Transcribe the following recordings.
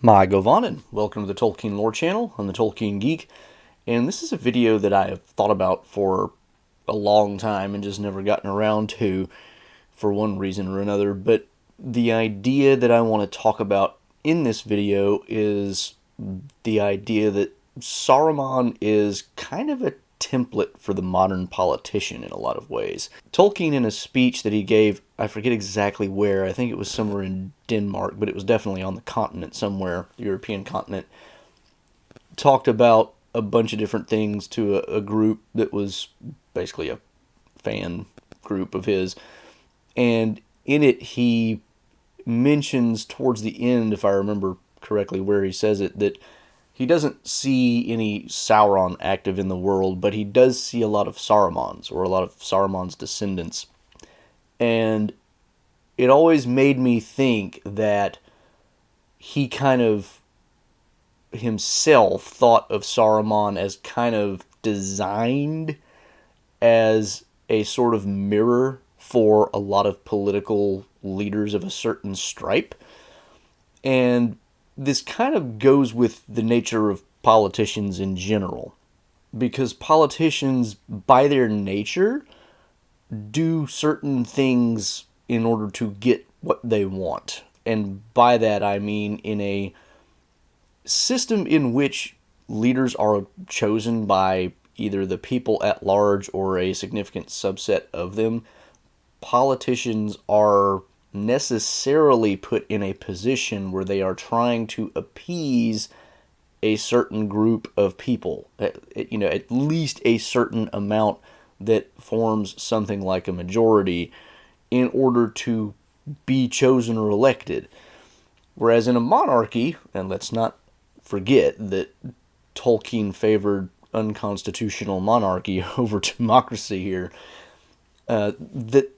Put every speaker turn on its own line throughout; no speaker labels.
My Govanen. Welcome to the Tolkien Lore Channel. I'm the Tolkien Geek, and this is a video that I have thought about for a long time and just never gotten around to for one reason or another. But the idea that I want to talk about in this video is the idea that Saruman is kind of a template for the modern politician in a lot of ways. Tolkien, in a speech that he gave, I forget exactly where, I think it was somewhere in Denmark, but it was definitely on the continent somewhere, the European continent, talked about a bunch of different things to a group that was basically a fan group of his. And in it, he mentions towards the end, if I remember correctly where he says it, that he doesn't see any Sauron active in the world, but he does see a lot of Sarumans, or a lot of Saruman's descendants. And it always made me think that he kind of himself thought of Saruman as kind of designed as a sort of mirror for a lot of political leaders of a certain stripe. And this kind of goes with the nature of politicians in general, because politicians, by their nature, do certain things in order to get what they want. And by that I mean in a system in which leaders are chosen by either the people at large or a significant subset of them, politicians are necessarily put in a position where they are trying to appease a certain group of people, at least a certain amount that forms something like a majority in order to be chosen or elected. Whereas in a monarchy, and let's not forget that Tolkien favored unconstitutional monarchy over democracy here, that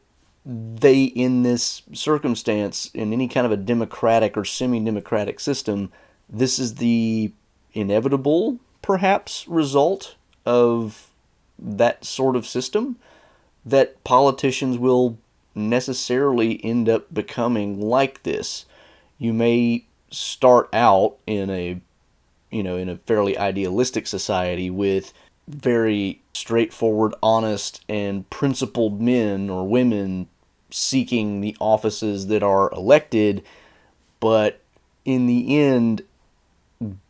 they, in this circumstance, in any kind of a democratic or semi-democratic system, this is the inevitable, perhaps, result of that sort of system, that politicians will necessarily end up becoming like this. You may start out in a fairly idealistic society with very straightforward, honest, and principled men or women seeking the offices that are elected, but in the end,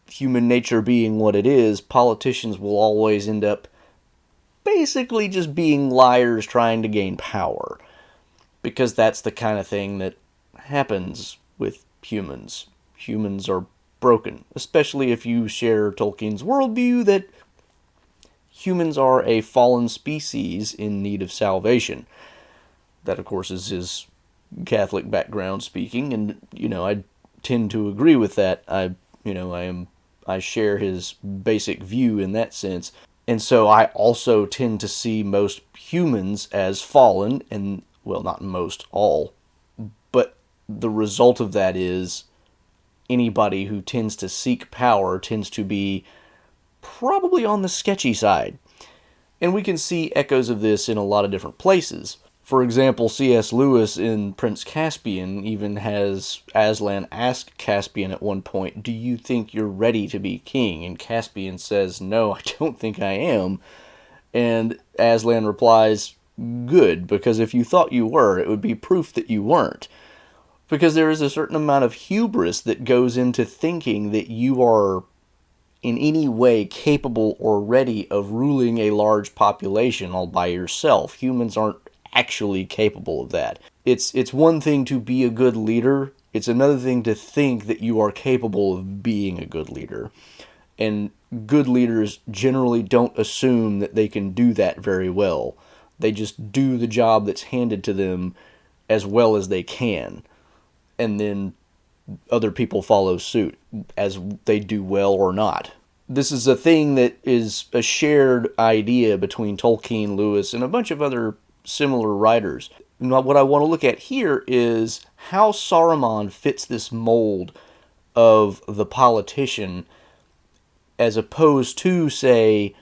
human nature being what it is, politicians will always end up basically just being liars trying to gain power, because that's the kind of thing that happens with humans. Humans are broken, especially if you share Tolkien's worldview that humans are a fallen species in need of salvation. That, of course, is his Catholic background speaking, and I tend to agree with that. I share his basic view in that sense, and so I also tend to see most humans as fallen, and well, not most, all, but the result of that is anybody who tends to seek power tends to be probably on the sketchy side. And we can see echoes of this in a lot of different places. For example, C.S. Lewis in Prince Caspian even has Aslan ask Caspian at one point, "Do you think you're ready to be king?" And Caspian says, "No, I don't think I am." And Aslan replies, "Good, because if you thought you were, it would be proof that you weren't." Because there is a certain amount of hubris that goes into thinking that you are in any way capable or ready of ruling a large population all by yourself. Humans aren't actually capable of that. It's one thing to be a good leader. It's another thing to think that you are capable of being a good leader. And good leaders generally don't assume that they can do that very well. They just do the job that's handed to them as well as they can. And then other people follow suit as they do well or not. This is a thing that is a shared idea between Tolkien, Lewis, and a bunch of other similar writers. Now, what I want to look at here is how Saruman fits this mold of the politician as opposed to, say,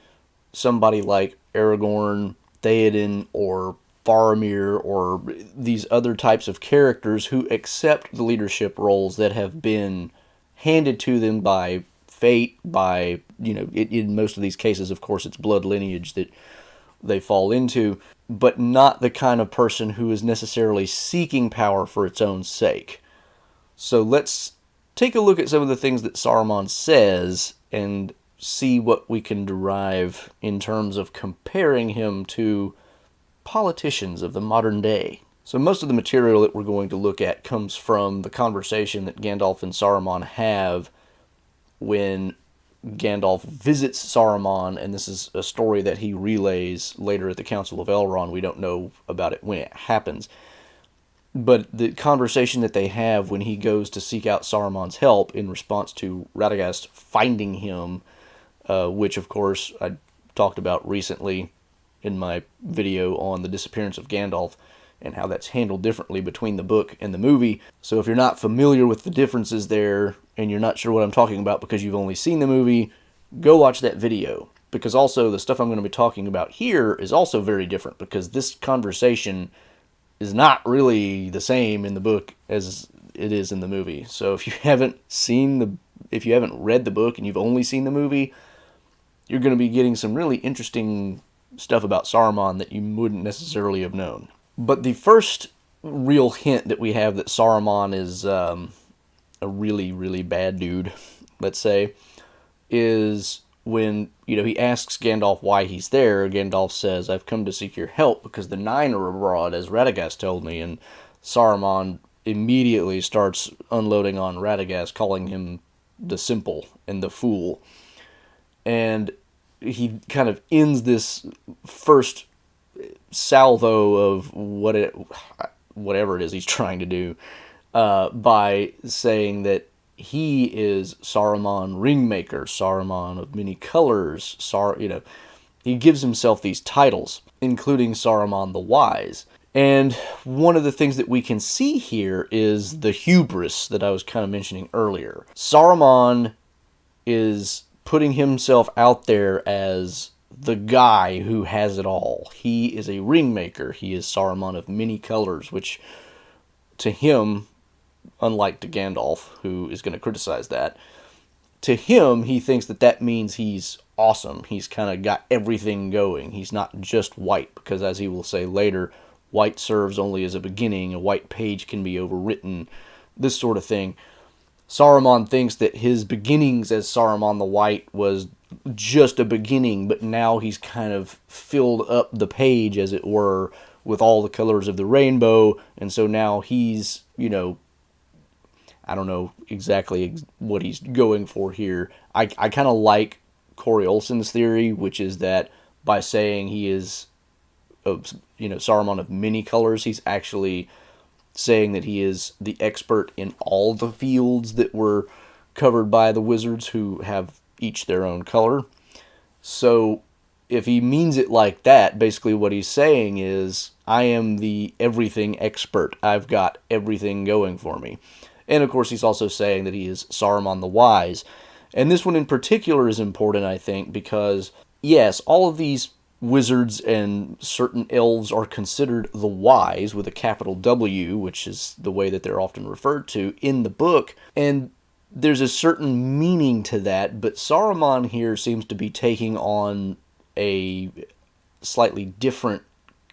somebody like Aragorn, Theoden, or Faramir, or these other types of characters who accept the leadership roles that have been handed to them by fate, by, in most of these cases, of course, it's blood lineage that they fall into, but not the kind of person who is necessarily seeking power for its own sake. So let's take a look at some of the things that Saruman says and see what we can derive in terms of comparing him to politicians of the modern day. So most of the material that we're going to look at comes from the conversation that Gandalf and Saruman have when Gandalf visits Saruman, and this is a story that he relays later at the Council of Elrond. We don't know about it when it happens. But the conversation that they have when he goes to seek out Saruman's help in response to Radagast finding him, which, of course, I talked about recently in my video on the disappearance of Gandalf and how that's handled differently between the book and the movie. So if you're not familiar with the differences there and you're not sure what I'm talking about because you've only seen the movie, go watch that video. Because also the stuff I'm going to be talking about here is also very different, because this conversation is not really the same in the book as it is in the movie. So if you haven't read the book and you've only seen the movie, you're going to be getting some really interesting stuff about Saruman that you wouldn't necessarily have known. But the first real hint that we have that Saruman is a really, really bad dude, let's say, is when, he asks Gandalf why he's there. Gandalf says, "I've come to seek your help because the Nine are abroad, as Radagast told me." And Saruman immediately starts unloading on Radagast, calling him the simple and the fool. And he kind of ends this first salvo of whatever it is he's trying to do by saying that he is Saruman Ringmaker, Saruman of many colors. He gives himself these titles, including Saruman the Wise. And one of the things that we can see here is the hubris that I was kind of mentioning earlier. Saruman is putting himself out there as the guy who has it all. He is a ringmaker. He is Saruman of many colors, which to him, unlike to Gandalf, who is going to criticize that, to him, he thinks that means he's awesome. He's kind of got everything going. He's not just white, because as he will say later, white serves only as a beginning. A white page can be overwritten, this sort of thing. Saruman thinks that his beginnings as Saruman the White was just a beginning, but now he's kind of filled up the page, as it were, with all the colors of the rainbow, and so now he's, I don't know exactly what he's going for here. I kind of like Corey Olsen's theory, which is that by saying he is, Saruman of many colors, he's actually saying that he is the expert in all the fields that were covered by the wizards, who have each their own color. So if he means it like that, basically what he's saying is, I am the everything expert. I've got everything going for me. And of course he's also saying that he is Saruman the Wise. And this one in particular is important, I think, because yes, all of these wizards and certain elves are considered the wise with a capital W, which is the way that they're often referred to in the book. And there's a certain meaning to that, but Saruman here seems to be taking on a slightly different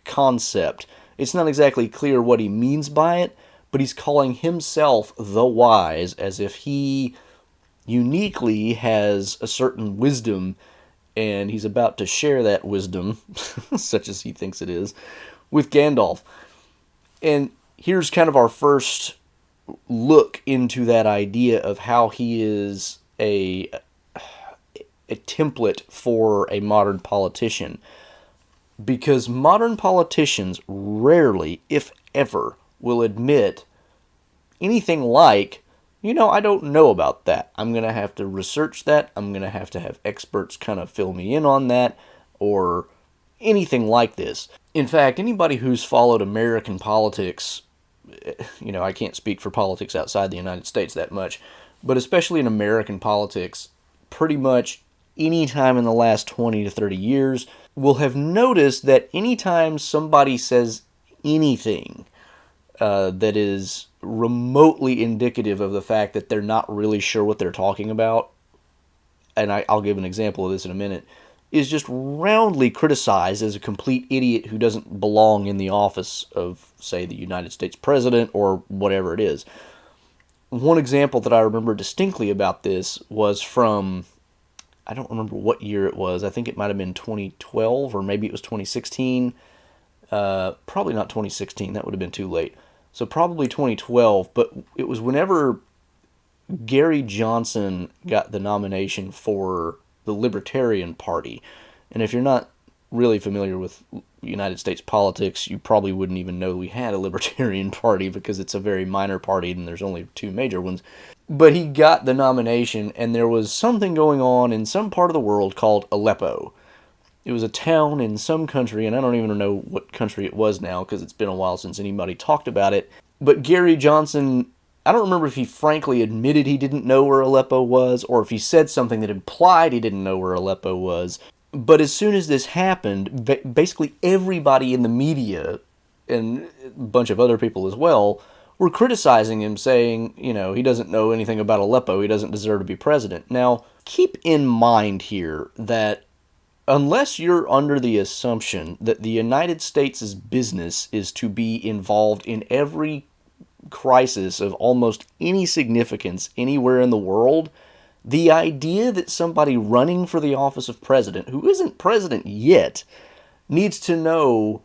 concept. It's not exactly clear what he means by it, but he's calling himself the wise, as if he uniquely has a certain wisdom, and he's about to share that wisdom, such as he thinks it is, with Gandalf. And here's kind of our first look into that idea of how he is a template for a modern politician. Because modern politicians rarely, if ever, will admit anything like, I don't know about that. I'm going to have to research that. I'm going to have experts kind of fill me in on that, or anything like this. In fact, anybody who's followed American politics, I can't speak for politics outside the United States that much, but especially in American politics, pretty much any time in the last 20 to 30 years, will have noticed that anytime somebody says anything, that is remotely indicative of the fact that they're not really sure what they're talking about, and I'll give an example of this in a minute, is just roundly criticized as a complete idiot who doesn't belong in the office of, say, the United States president or whatever it is. One example that I remember distinctly about this was from, I don't remember what year it was. I think it might have been 2012 or maybe it was 2016. Probably not 2016. That would have been too late. So probably 2012. But it was whenever Gary Johnson got the nomination for the Libertarian Party. And if you're not really familiar with United States politics, you probably wouldn't even know we had a Libertarian Party because it's a very minor party and there's only two major ones. But he got the nomination, and there was something going on in some part of the world called Aleppo. It was a town in some country, and I don't even know what country it was now because it's been a while since anybody talked about it. But Gary Johnson, I don't remember if he frankly admitted he didn't know where Aleppo was, or if he said something that implied he didn't know where Aleppo was. But as soon as this happened, basically everybody in the media, and a bunch of other people as well, were criticizing him, saying, he doesn't know anything about Aleppo, he doesn't deserve to be president. Now, keep in mind here that unless you're under the assumption that the United States' business is to be involved in every crisis of almost any significance anywhere in the world, the idea that somebody running for the office of president, who isn't president yet, needs to know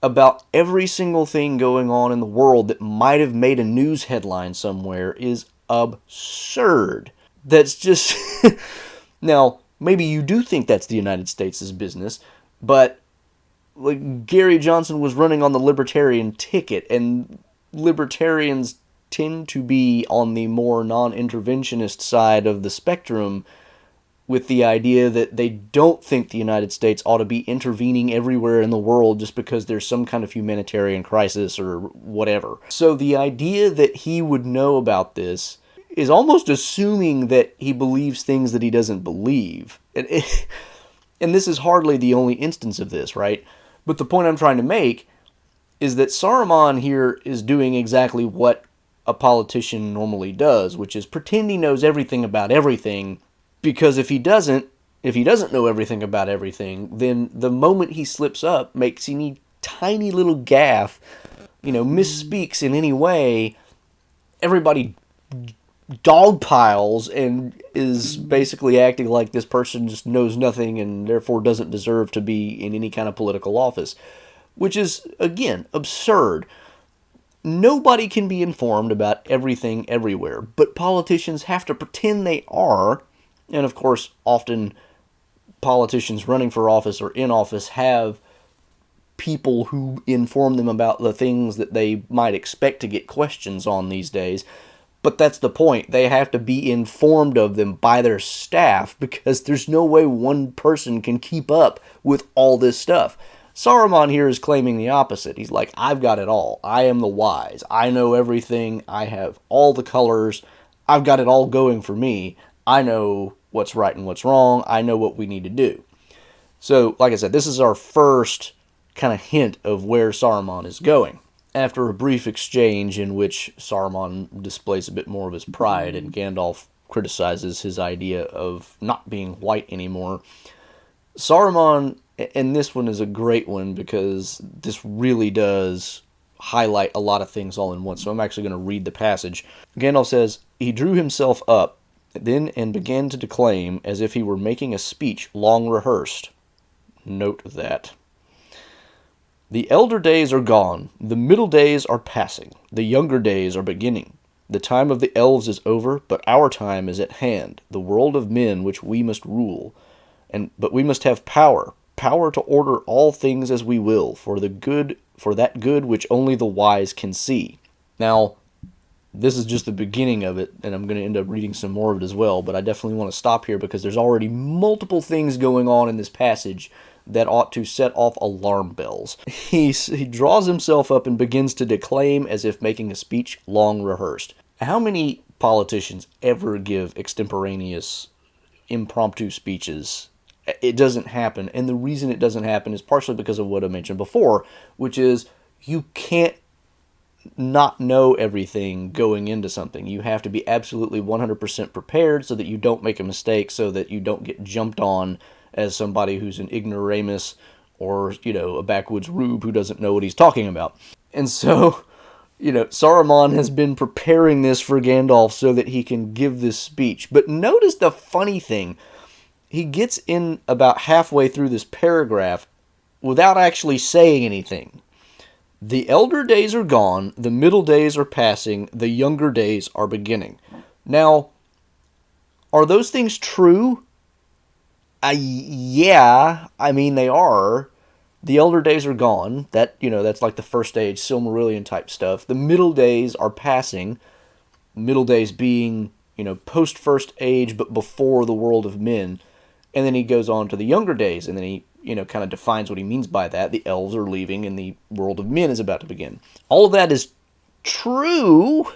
about every single thing going on in the world that might have made a news headline somewhere is absurd. That's just... Now, maybe you do think that's the United States' business, but Gary Johnson was running on the Libertarian ticket, and Libertarians tend to be on the more non-interventionist side of the spectrum, with the idea that they don't think the United States ought to be intervening everywhere in the world just because there's some kind of humanitarian crisis or whatever. So the idea that he would know about this is almost assuming that he believes things that he doesn't believe. And this is hardly the only instance of this, right? But the point I'm trying to make is that Saruman here is doing exactly what a politician normally does, which is pretend he knows everything about everything, because if he doesn't know everything about everything, then the moment he slips up, makes any tiny little gaffe, misspeaks in any way, everybody dogpiles and is basically acting like this person just knows nothing and therefore doesn't deserve to be in any kind of political office, which is, again, absurd. Nobody can be informed about everything everywhere, but politicians have to pretend they are. And of course, often politicians running for office or in office have people who inform them about the things that they might expect to get questions on these days. But that's the point. They have to be informed of them by their staff because there's no way one person can keep up with all this stuff. Saruman here is claiming the opposite. He's like, I've got it all. I am the wise. I know everything. I have all the colors. I've got it all going for me. I know what's right and what's wrong. I know what we need to do. So, like I said, this is our first kind of hint of where Saruman is going. After a brief exchange in which Saruman displays a bit more of his pride and Gandalf criticizes his idea of not being white anymore, Saruman, and this one is a great one because this really does highlight a lot of things all in one, so I'm actually going to read the passage. Gandalf says, "He drew himself up then and began to declaim as if he were making a speech long rehearsed." Note that. "The elder days are gone, the middle days are passing, the younger days are beginning. The time of the elves is over, but our time is at hand, the world of men which we must rule. But we must have power to order all things as we will, for that good which only the wise can see." Now, this is just the beginning of it, and I'm going to end up reading some more of it as well, but I definitely want to stop here because there's already multiple things going on in this passage that ought to set off alarm bells. He draws himself up and begins to declaim as if making a speech long rehearsed. How many politicians ever give extemporaneous, impromptu speeches? It doesn't happen, and the reason it doesn't happen is partially because of what I mentioned before, which is you can't not know everything going into something. You have to be absolutely 100% prepared so that you don't make a mistake, so that you don't get jumped on as somebody who's an ignoramus or, a backwoods rube who doesn't know what he's talking about. And so, Saruman has been preparing this for Gandalf so that he can give this speech. But notice the funny thing. He gets in about halfway through this paragraph without actually saying anything. The elder days are gone, the middle days are passing, the younger days are beginning. Now, are those things true? Yeah, I mean they are. The elder days are gone. That's like the first age, Silmarillion type stuff. The middle days are passing. Middle days being, post first age, but before the world of men. And then he goes on to the younger days, and then he, kind of defines what he means by that. The elves are leaving, and the world of men is about to begin. All of that is true,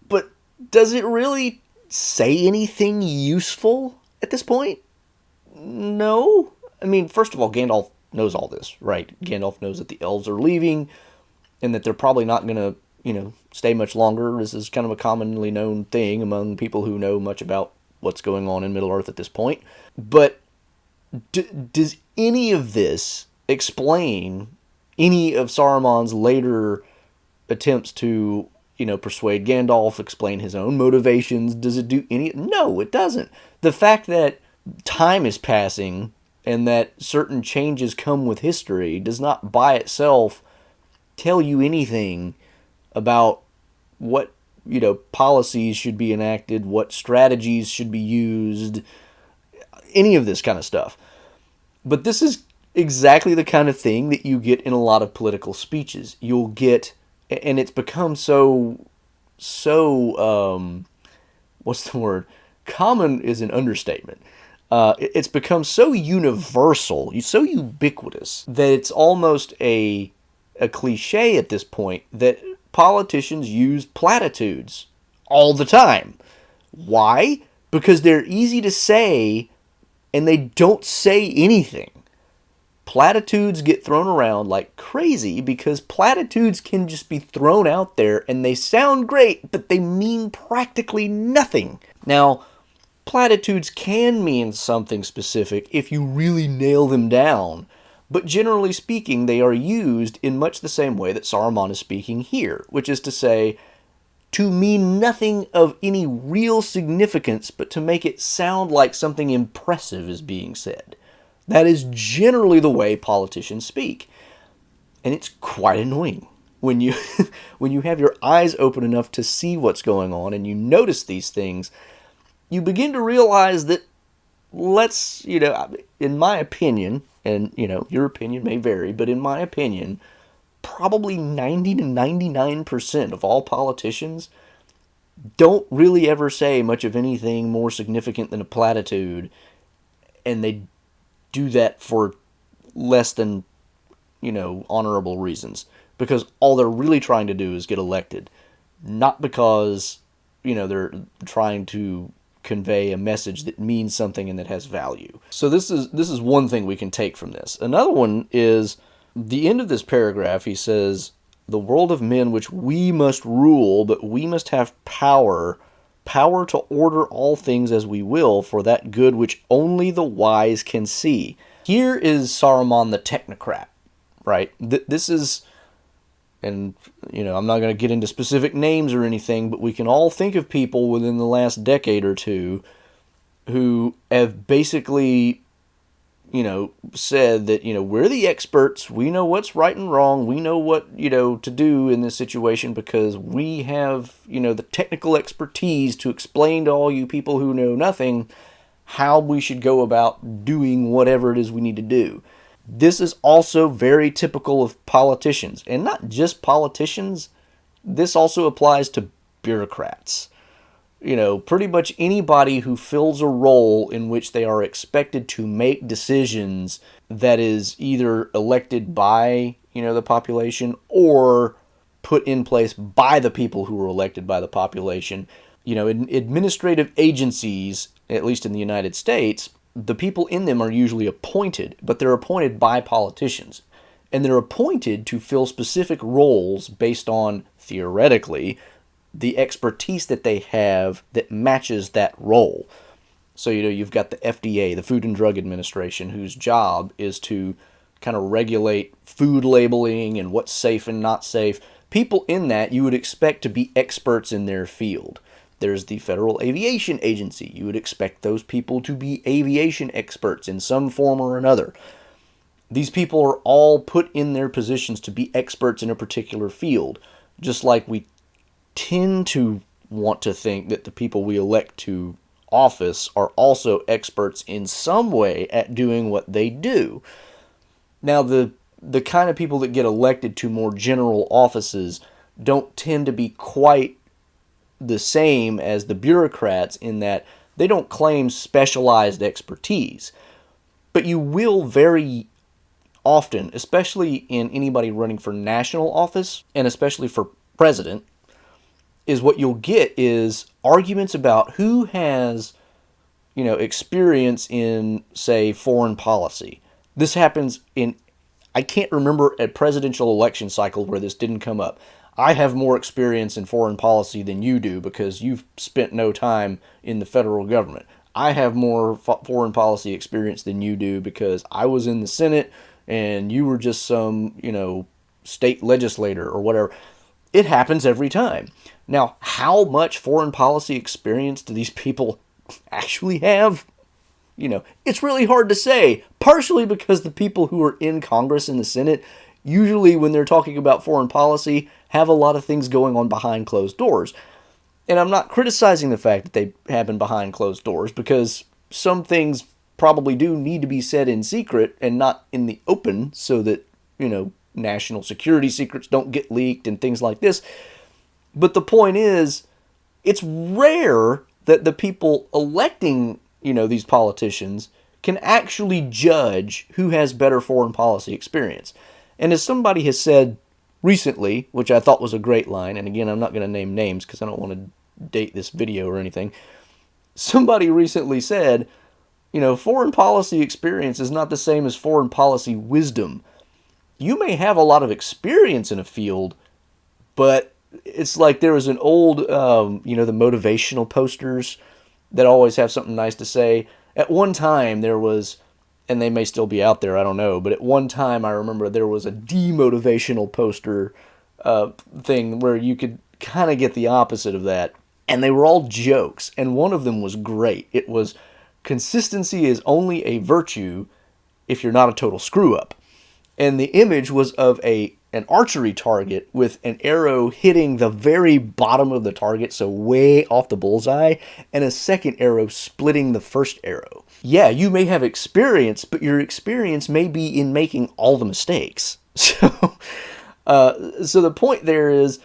but does it really say anything useful at this point? No. I mean, first of all, Gandalf knows all this, right? Gandalf knows that the elves are leaving, and that they're probably not going to, stay much longer. This is kind of a commonly known thing among people who know much about what's going on in Middle-earth at this point. But does any of this explain any of Saruman's later attempts to, persuade Gandalf, explain his own motivations? Does it do any? No, it doesn't. The fact that time is passing and that certain changes come with history does not by itself tell you anything about what, policies should be enacted, what strategies should be used, any of this kind of stuff. But this is exactly the kind of thing that you get in a lot of political speeches. You'll get, and it's become so, what's the word? Common is an understatement. It's become so universal, so ubiquitous, that it's almost a cliche at this point that politicians use platitudes all the time. Why? Because they're easy to say and they don't say anything. Platitudes get thrown around like crazy because platitudes can just be thrown out there and they sound great, but they mean practically nothing. Now, platitudes can mean something specific if you really nail them down, but generally speaking, they are used in much the same way that Saruman is speaking here, which is to say, to mean nothing of any real significance, but to make it sound like something impressive is being said. That is generally the way politicians speak. And it's quite annoying when you when you have your eyes open enough to see what's going on and you notice these things. You begin to realize that in my opinion, and your opinion may vary, but in my opinion, probably 90 to 99% of all politicians don't really ever say much of anything more significant than a platitude, and they do that for less than, honorable reasons. Because all they're really trying to do is get elected. Not because, they're trying to convey a message that means something and that has value. So this is one thing we can take from this. Another one is the end of this paragraph. He says, "The world of men which we must rule, but we must have power to order all things as we will, for that good which only the wise can see." Here is Saruman the technocrat, right? This is, and I'm not going to get into specific names or anything, but we can all think of people within the last decade or two who have basically, said that, we're the experts, we know what's right and wrong, we know what, to do in this situation because we have, the technical expertise to explain to all you people who know nothing how we should go about doing whatever it is we need to do. This is also very typical of politicians, and not just politicians. This also applies to bureaucrats. Pretty much anybody who fills a role in which they are expected to make decisions that is either elected by, the population or put in place by the people who were elected by the population. In administrative agencies, at least in the United States, the people in them are usually appointed, but they're appointed by politicians. And they're appointed to fill specific roles based on, theoretically, the expertise that they have that matches that role. So, you've got the FDA, the Food and Drug Administration, whose job is to kind of regulate food labeling and what's safe and not safe. People in that you would expect to be experts in their field. There's the Federal Aviation Agency. You would expect those people to be aviation experts in some form or another. These people are all put in their positions to be experts in a particular field, just like we tend to want to think that the people we elect to office are also experts in some way at doing what they do. Now, the kind of people that get elected to more general offices don't tend to be quite the same as the bureaucrats in that they don't claim specialized expertise. But you will very often, especially in anybody running for national office, and especially for president, is what you'll get is arguments about who has, experience in, say, foreign policy. This happens in, I can't remember a presidential election cycle where this didn't come up. I have more experience in foreign policy than you do because you've spent no time in the federal government. I have more foreign policy experience than you do because I was in the Senate and you were just some, state legislator or whatever. It happens every time. Now, how much foreign policy experience do these people actually have? It's really hard to say, partially because the people who are in Congress and the Senate, usually when they're talking about foreign policy, have a lot of things going on behind closed doors. And I'm not criticizing the fact that they happen behind closed doors, because some things probably do need to be said in secret and not in the open so that, national security secrets don't get leaked and things like this. But the point is, it's rare that the people electing, these politicians can actually judge who has better foreign policy experience. And as somebody has said recently, which I thought was a great line, and again, I'm not going to name names because I don't want to date this video or anything. Somebody recently said, foreign policy experience is not the same as foreign policy wisdom. You may have a lot of experience in a field, but it's like there was an old, the motivational posters that always have something nice to say. At one time there was, and they may still be out there, I don't know, but at one time I remember there was a demotivational poster thing where you could kind of get the opposite of that. And they were all jokes, and one of them was great. It was, consistency is only a virtue if you're not a total screw-up. And the image was of an archery target with an arrow hitting the very bottom of the target, so way off the bullseye, and a second arrow splitting the first arrow. Yeah, you may have experience, but your experience may be in making all the mistakes. So the point there is,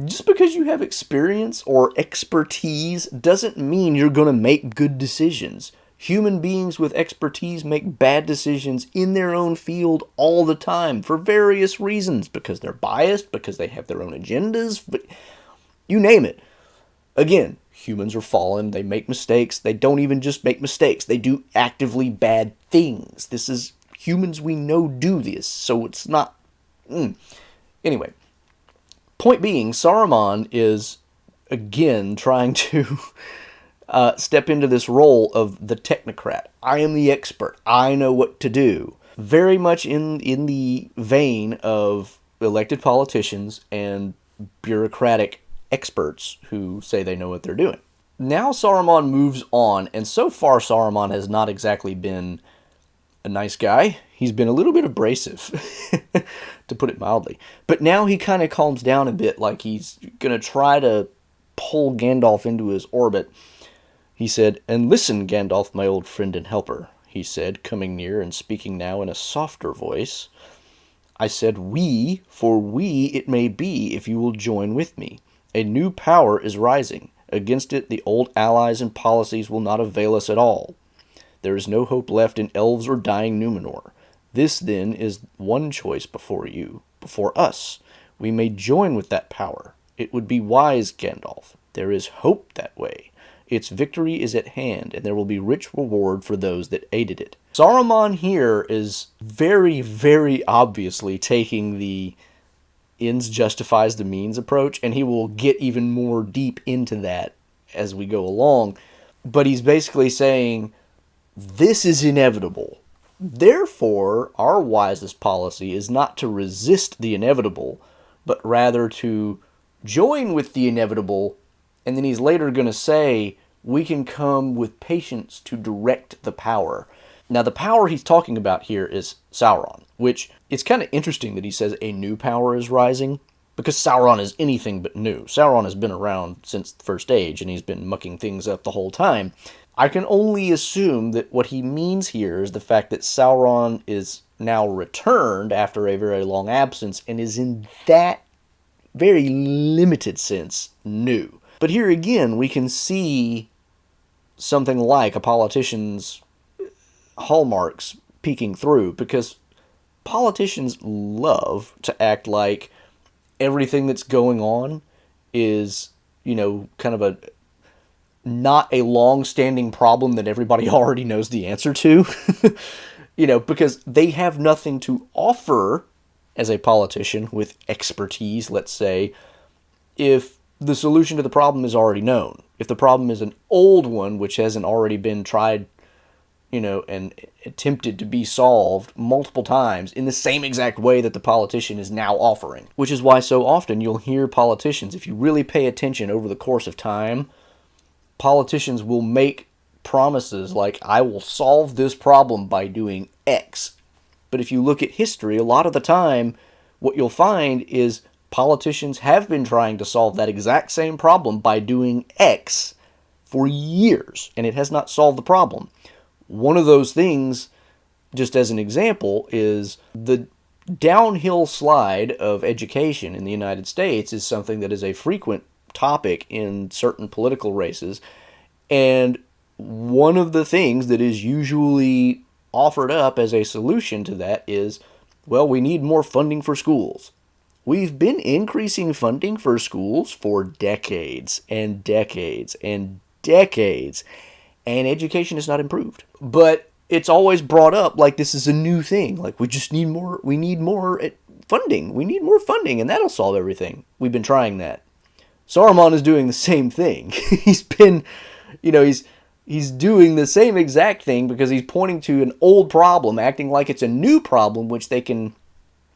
just because you have experience or expertise doesn't mean you're going to make good decisions. Human beings with expertise make bad decisions in their own field all the time for various reasons, because they're biased, because they have their own agendas, but you name it. Again, humans are fallen, they make mistakes, they don't even just make mistakes, they do actively bad things. This is, humans we know do this, so it's not... Anyway, point being, Saruman is, again, trying to... step into this role of the technocrat. I am the expert. I know what to do. Very much in the vein of elected politicians and bureaucratic experts who say they know what they're doing. Now Saruman moves on, and so far Saruman has not exactly been a nice guy. He's been a little bit abrasive, to put it mildly. But now he kind of calms down a bit, like he's going to try to pull Gandalf into his orbit. He said, "And listen, Gandalf, my old friend and helper," he said, coming near and speaking now in a softer voice. "I said we, for we it may be if you will join with me. A new power is rising. Against it the old allies and policies will not avail us at all. There is no hope left in elves or dying Numenor. This, then, is one choice before you, before us. We may join with that power. It would be wise, Gandalf. There is hope that way. Its victory is at hand, and there will be rich reward for those that aided it. Saruman here is very, very obviously taking the ends justifies the means approach, and he will get even more deep into that as we go along. But he's basically saying, this is inevitable. Therefore, our wisest policy is not to resist the inevitable, but rather to join with the inevitable. And then he's later going to say, we can come with patience to direct the power. Now, the power he's talking about here is Sauron, which it's kind of interesting that he says a new power is rising, because Sauron is anything but new. Sauron has been around since the First Age, and he's been mucking things up the whole time. I can only assume that what he means here is the fact that Sauron is now returned after a very long absence, and is in that very limited sense new. But here again, we can see something like a politician's hallmarks peeking through, because politicians love to act like everything that's going on is, kind of a not a long-standing problem that everybody already knows the answer to. Because they have nothing to offer as a politician with expertise, let's say, if the solution to the problem is already known. If the problem is an old one which hasn't already been tried, and attempted to be solved multiple times in the same exact way that the politician is now offering. Which is why so often you'll hear politicians, if you really pay attention over the course of time, politicians will make promises like, I will solve this problem by doing X. But if you look at history, a lot of the time, what you'll find is politicians have been trying to solve that exact same problem by doing X for years, and it has not solved the problem. One of those things, just as an example, is the downhill slide of education in the United States is something that is a frequent topic in certain political races. And one of the things that is usually offered up as a solution to that is, well, we need more funding for schools. We've been increasing funding for schools for decades and decades and decades, and education has not improved. But it's always brought up like this is a new thing. Like, we need more funding. We need more funding, and that'll solve everything. We've been trying that. Saruman is doing the same thing. He's been, he's doing the same exact thing because he's pointing to an old problem, acting like it's a new problem, which they can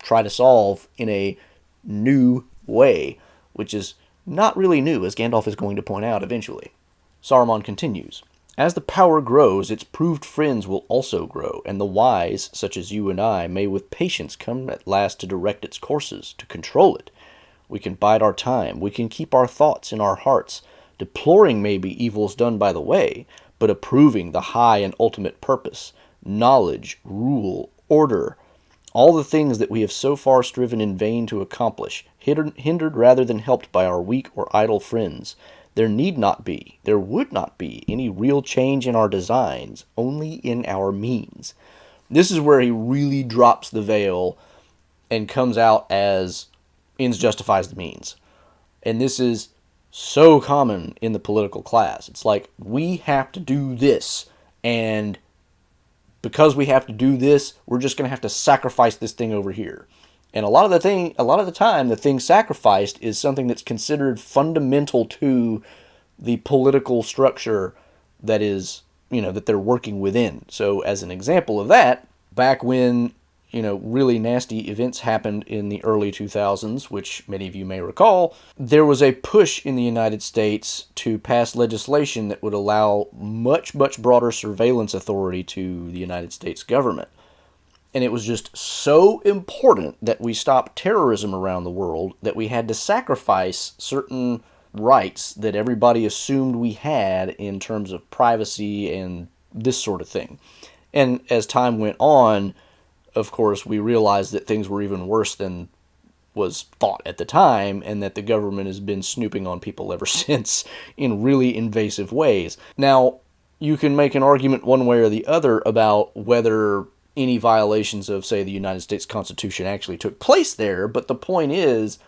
try to solve in a new way, which is not really new, as Gandalf is going to point out eventually. Saruman continues. As the power grows, its proved friends will also grow, and the wise, such as you and I, may with patience come at last to direct its courses, to control it. We can bide our time, we can keep our thoughts in our hearts, deploring maybe evils done by the way, but approving the high and ultimate purpose, knowledge, rule, order, all the things that we have so far striven in vain to accomplish, hindered rather than helped by our weak or idle friends. There need not be, there would not be, any real change in our designs, only in our means. This is where he really drops the veil and comes out as ends justifies the means. And this is so common in the political class. It's like, we have to do this, and because we have to do this, we're just going to have to sacrifice this thing over here. And a lot of the time, the thing sacrificed is something that's considered fundamental to the political structure that is, that they're working within. So as an example of that, back when, really nasty events happened in the early 2000s, which many of you may recall, there was a push in the United States to pass legislation that would allow much, much broader surveillance authority to the United States government. And it was just so important that we stop terrorism around the world that we had to sacrifice certain rights that everybody assumed we had in terms of privacy and this sort of thing. And as time went on, of course, we realized that things were even worse than was thought at the time, and that the government has been snooping on people ever since in really invasive ways. Now, you can make an argument one way or the other about whether any violations of, say, the United States Constitution actually took place there, but the point is,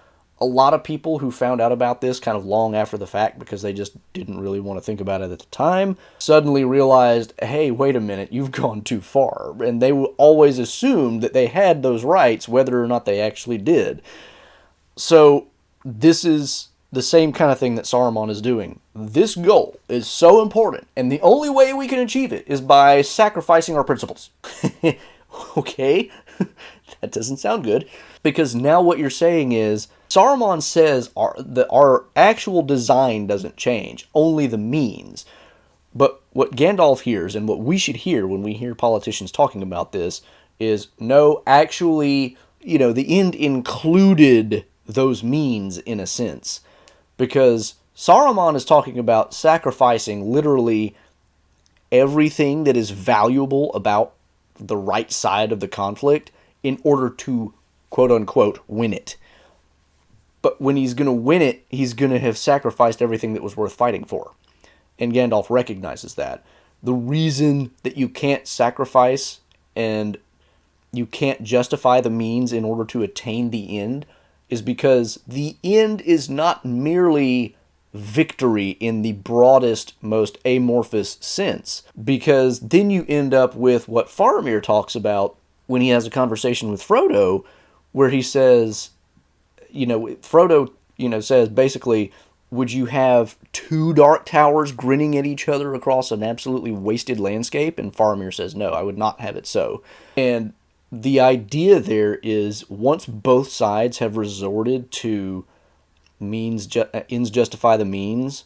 A lot of people who found out about this kind of long after the fact because they just didn't really want to think about it at the time suddenly realized, hey, wait a minute, you've gone too far. And they always assumed that they had those rights whether or not they actually did. So this is the same kind of thing that Saruman is doing. This goal is so important, and the only way we can achieve it is by sacrificing our principles. Okay? That doesn't sound good. Because now what you're saying is, Saruman says that our actual design doesn't change, only the means. But what Gandalf hears, and what we should hear when we hear politicians talking about this, is no, actually, the end included those means in a sense. Because Saruman is talking about sacrificing literally everything that is valuable about the right side of the conflict in order to, quote unquote, win it. But when he's going to win it, he's going to have sacrificed everything that was worth fighting for. And Gandalf recognizes that. The reason that you can't sacrifice and you can't justify the means in order to attain the end is because the end is not merely victory in the broadest, most amorphous sense. Because then you end up with what Faramir talks about when he has a conversation with Frodo, where he says, Frodo, says basically, would you have two dark towers grinning at each other across an absolutely wasted landscape? And Faramir says, no, I would not have it so. And the idea there is once both sides have resorted to ends justify the means,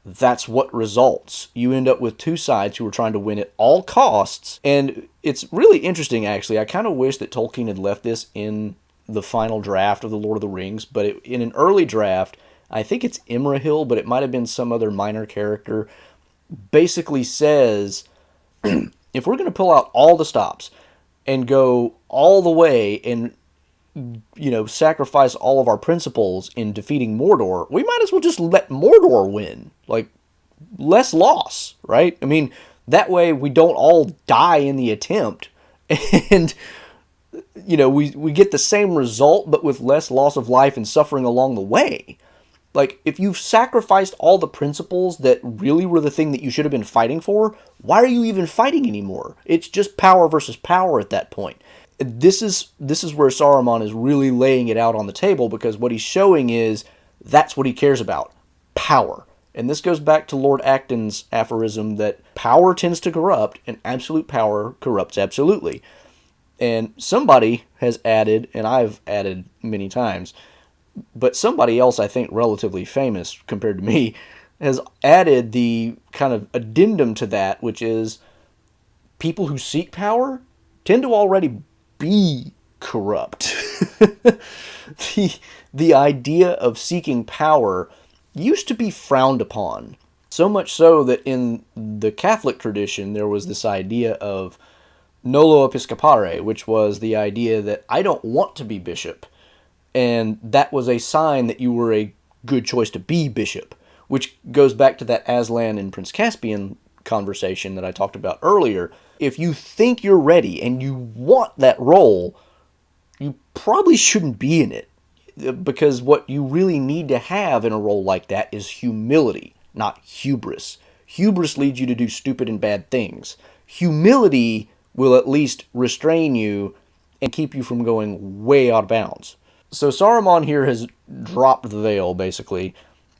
that's what results. You end up with two sides who are trying to win at all costs. And it's really interesting, actually. I kind of wish that Tolkien had left this in the final draft of The Lord of the Rings, but in an early draft, I think it's Imrahil, but it might have been some other minor character, basically says, if we're going to pull out all the stops and go all the way and, sacrifice all of our principles in defeating Mordor, we might as well just let Mordor win. Like, less loss, right? I mean, that way we don't all die in the attempt. And, we get the same result, but with less loss of life and suffering along the way. Like, if you've sacrificed all the principles that really were the thing that you should have been fighting for, why are you even fighting anymore? It's just power versus power at that point. This is where Saruman is really laying it out on the table, because what he's showing is that's what he cares about. Power. And this goes back to Lord Acton's aphorism that power tends to corrupt, and absolute power corrupts absolutely. And somebody has added, and I've added many times, but somebody else, I think relatively famous compared to me, has added the kind of addendum to that, which is people who seek power tend to already be corrupt. The idea of seeking power used to be frowned upon. So much so that in the Catholic tradition, there was this idea of nolo episcopare, which was the idea that I don't want to be bishop. And that was a sign that you were a good choice to be bishop, which goes back to that Aslan and Prince Caspian conversation that I talked about earlier. If you think you're ready and you want that role, you probably shouldn't be in it. Because what you really need to have in a role like that is humility, not hubris. Hubris leads you to do stupid and bad things. Humility will at least restrain you and keep you from going way out of bounds. So Saruman here has dropped the veil, basically,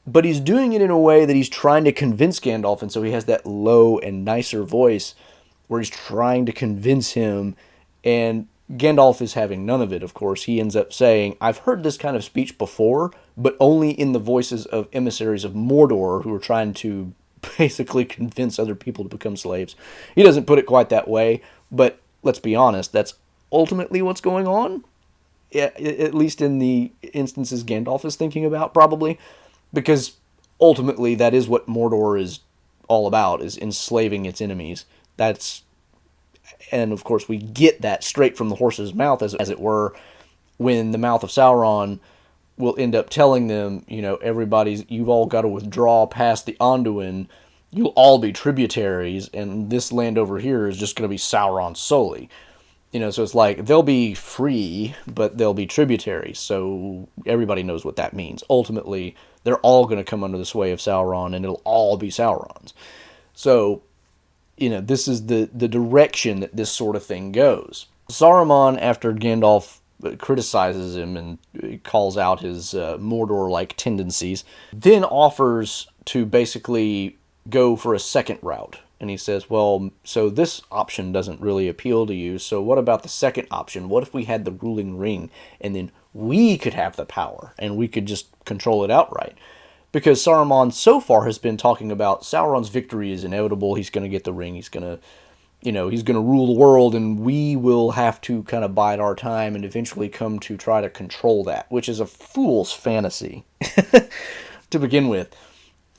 but he's doing it in a way that he's trying to convince Gandalf, and so he has that low and nicer voice where he's trying to convince him, and Gandalf is having none of it, of course. He ends up saying, I've heard this kind of speech before, but only in the voices of emissaries of Mordor who are trying to basically convince other people to become slaves. He doesn't put it quite that way, but let's be honest, that's ultimately what's going on. At least in the instances Gandalf is thinking about, probably. Because ultimately that is what Mordor is all about, is enslaving its enemies. And of course we get that straight from the horse's mouth, as it were, when the mouth of Sauron will end up telling them, you've all got to withdraw past the Anduin, you'll all be tributaries, and this land over here is just going to be Sauron solely. So it's like they'll be free, but they'll be tributary. So everybody knows what that means. Ultimately, they're all going to come under the sway of Sauron, and it'll all be Sauron's. So, this is the direction that this sort of thing goes. Saruman, after Gandalf criticizes him and calls out his Mordor-like tendencies, then offers to basically go for a second route. And he says, well, so this option doesn't really appeal to you, so what about the second option? What if we had the ruling ring, and then we could have the power, and we could just control it outright? Because Saruman so far has been talking about Sauron's victory is inevitable, he's going to get the ring, he's going to rule the world, and we will have to kind of bide our time and eventually come to try to control that, which is a fool's fantasy to begin with.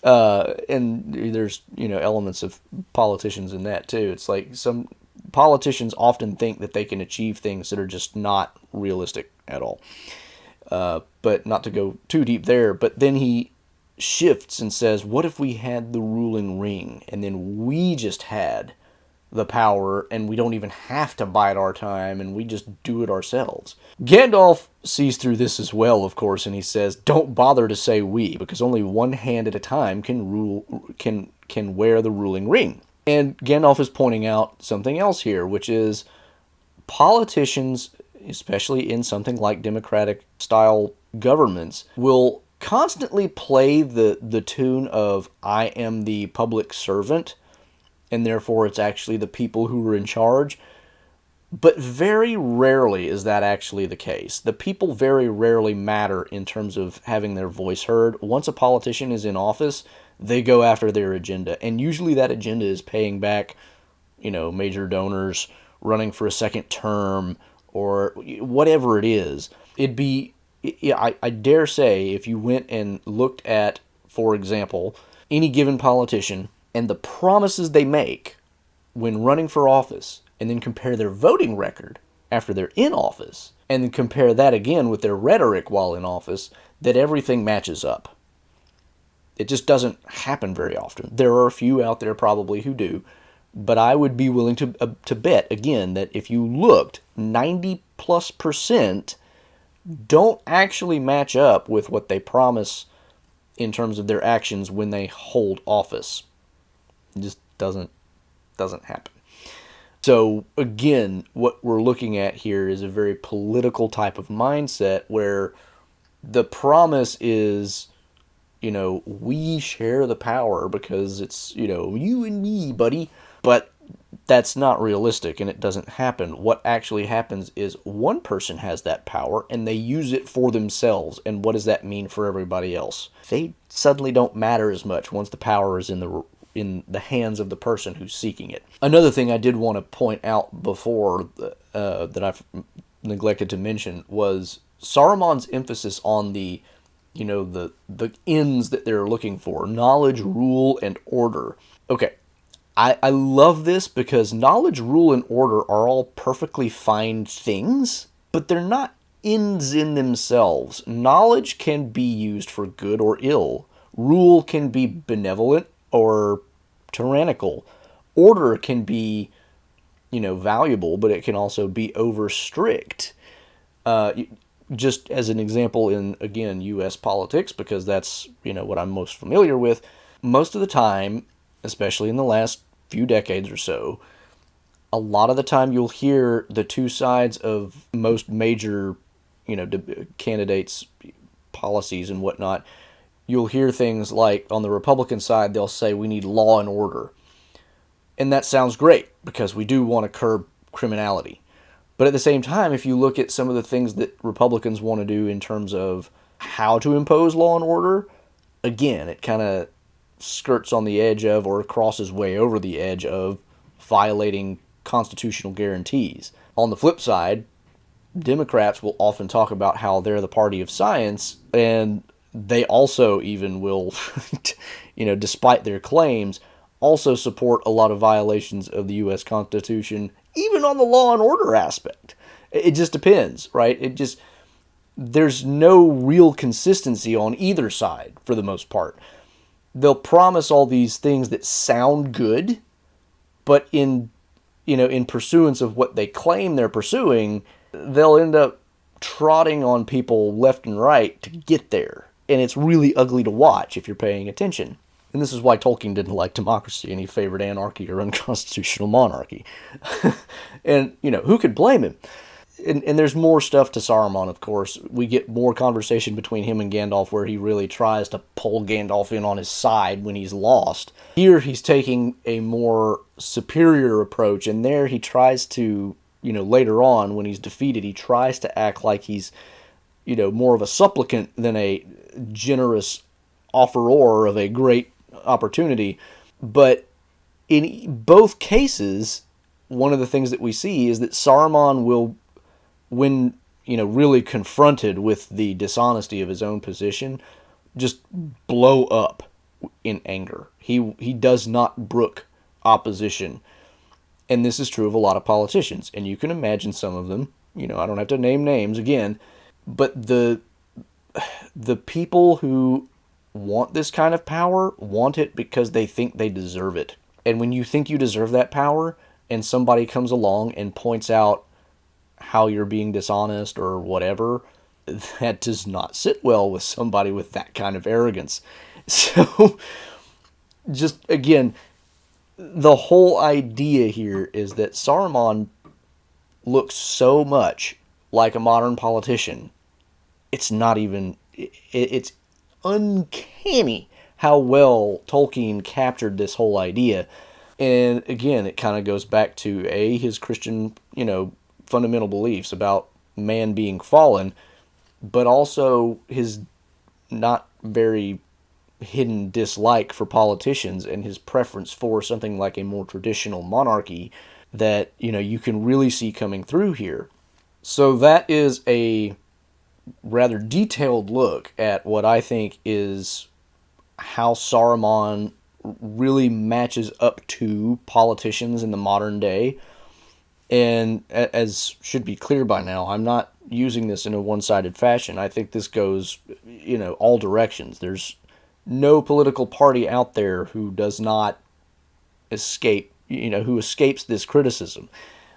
And there's, elements of politicians in that too. It's like some politicians often think that they can achieve things that are just not realistic at all. But not to go too deep there, but then he shifts and says, what if we had the ruling ring and then we just had the power and we don't even have to bide our time and we just do it ourselves? Gandalf sees through this as well, of course, and he says, don't bother to say we, because only one hand at a time can wear the ruling ring. And Gandalf is pointing out something else here, which is politicians, especially in something like democratic style governments, will constantly play the tune of I am the public servant, and therefore it's actually the people who are in charge. But very rarely is that actually the case. The people very rarely matter in terms of having their voice heard. Once a politician is in office, they go after their agenda. And usually that agenda is paying back, major donors, running for a second term, or whatever it is. I dare say, if you went and looked at, for example, any given politician and the promises they make when running for office, and then compare their voting record after they're in office, and then compare that again with their rhetoric while in office, that everything matches up. It just doesn't happen very often. There are a few out there probably who do, but I would be willing to bet, again, that if you looked, 90+% don't actually match up with what they promise in terms of their actions when they hold office. It just doesn't happen. So again, what we're looking at here is a very political type of mindset where the promise is, we share the power because it's, you and me, buddy. But that's not realistic and it doesn't happen. What actually happens is one person has that power and they use it for themselves. And what does that mean for everybody else? They suddenly don't matter as much once the power is in the hands of the person who's seeking it. Another thing I did want to point out before that I've neglected to mention was Saruman's emphasis on the ends that they're looking for: knowledge, rule, and order. Okay, I love this because knowledge, rule, and order are all perfectly fine things, but they're not ends in themselves. Knowledge can be used for good or ill. Rule can be benevolent or tyrannical. Order can be, valuable, but it can also be over strict. Just as an example in, again, U.S. politics, because that's, what I'm most familiar with, most of the time, especially in the last few decades or so, a lot of the time you'll hear the two sides of most major, candidates' policies and whatnot. You'll hear things like, on the Republican side, they'll say we need law and order. And that sounds great, because we do want to curb criminality. But at the same time, if you look at some of the things that Republicans want to do in terms of how to impose law and order, again, it kind of skirts on the edge of, or crosses way over the edge of, violating constitutional guarantees. On the flip side, Democrats will often talk about how they're the party of science, and they also even will, despite their claims, also support a lot of violations of the U.S. Constitution, even on the law and order aspect. It just depends, right? There's no real consistency on either side for the most part. They'll promise all these things that sound good, but in in pursuance of what they claim they're pursuing, they'll end up trotting on people left and right to get there. And it's really ugly to watch if you're paying attention. And this is why Tolkien didn't like democracy and he favored anarchy or unconstitutional monarchy. And, who could blame him? And there's more stuff to Saruman, of course. We get more conversation between him and Gandalf where he really tries to pull Gandalf in on his side when he's lost. Here he's taking a more superior approach, and there he tries to, later on when he's defeated, he tries to act like he's, more of a supplicant than a generous offeror of a great opportunity. But in both cases, one of the things that we see is that Saruman will, when really confronted with the dishonesty of his own position, just blow up in anger. He does not brook opposition, and this is true of a lot of politicians. And you can imagine some of them. I don't have to name names again, but the people who want this kind of power want it because they think they deserve it. And when you think you deserve that power, and somebody comes along and points out how you're being dishonest or whatever, that does not sit well with somebody with that kind of arrogance. So, just again, the whole idea here is that Saruman looks so much like a modern politician. It's not even, it's uncanny how well Tolkien captured this whole idea. And again, it kind of goes back to his Christian, fundamental beliefs about man being fallen, but also his not very hidden dislike for politicians and his preference for something like a more traditional monarchy that, you can really see coming through here. So that is a rather detailed look at what I think is how Saruman really matches up to politicians in the modern day. And as should be clear by now, I'm not using this in a one-sided fashion. I think this goes, all directions. There's no political party out there who does not escape, who escapes this criticism.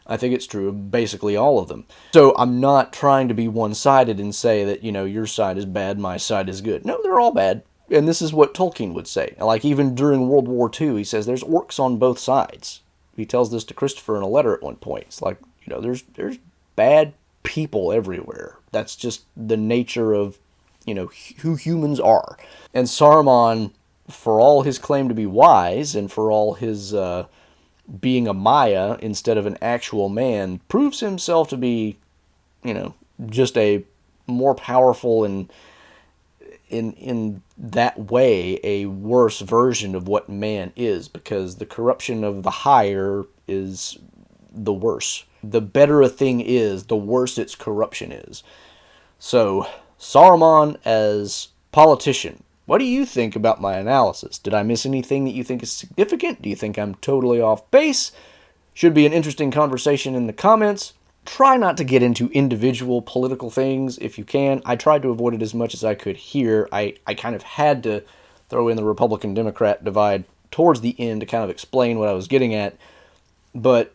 I think it's true of basically all of them. So I'm not trying to be one-sided and say that, your side is bad, my side is good. No, they're all bad. And this is what Tolkien would say. Like, even during World War II, he says there's orcs on both sides. He tells this to Christopher in a letter at one point. It's like, there's bad people everywhere. That's just the nature of, who humans are. And Saruman, for all his claim to be wise and for all his being a Maya instead of an actual man, proves himself to be, just a more powerful and in that way a worse version of what man is, because the corruption of the higher is the worse. The better a thing is, the worse its corruption is. So, Saruman as politician. What do you think about my analysis? Did I miss anything that you think is significant? Do you think I'm totally off base? Should be an interesting conversation in the comments. Try not to get into individual political things if you can. I tried to avoid it as much as I could here. I kind of had to throw in the Republican-Democrat divide towards the end to kind of explain what I was getting at. But,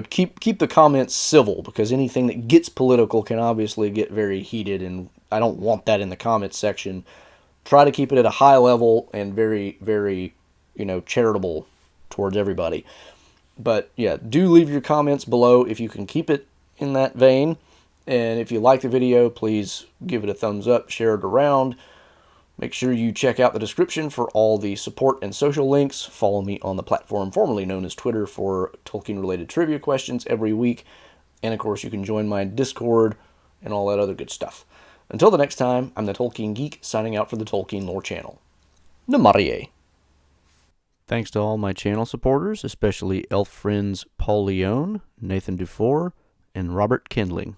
keep the comments civil, because anything that gets political can obviously get very heated, and I don't want that in the comments section. Try to keep it at a high level and very, very, charitable towards everybody. But yeah, do leave your comments below if you can keep it in that vein. And if you like the video, please give it a thumbs up, share it around. Make sure you check out the description for all the support and social links. Follow me on the platform formerly known as Twitter for Tolkien-related trivia questions every week. And of course, you can join my Discord and all that other good stuff. Until the next time, I'm the Tolkien Geek, signing out for the Tolkien Lore channel. Namarie. Thanks to all my channel supporters, especially elf friends Paul Leone, Nathan Dufour, and Robert Kindling.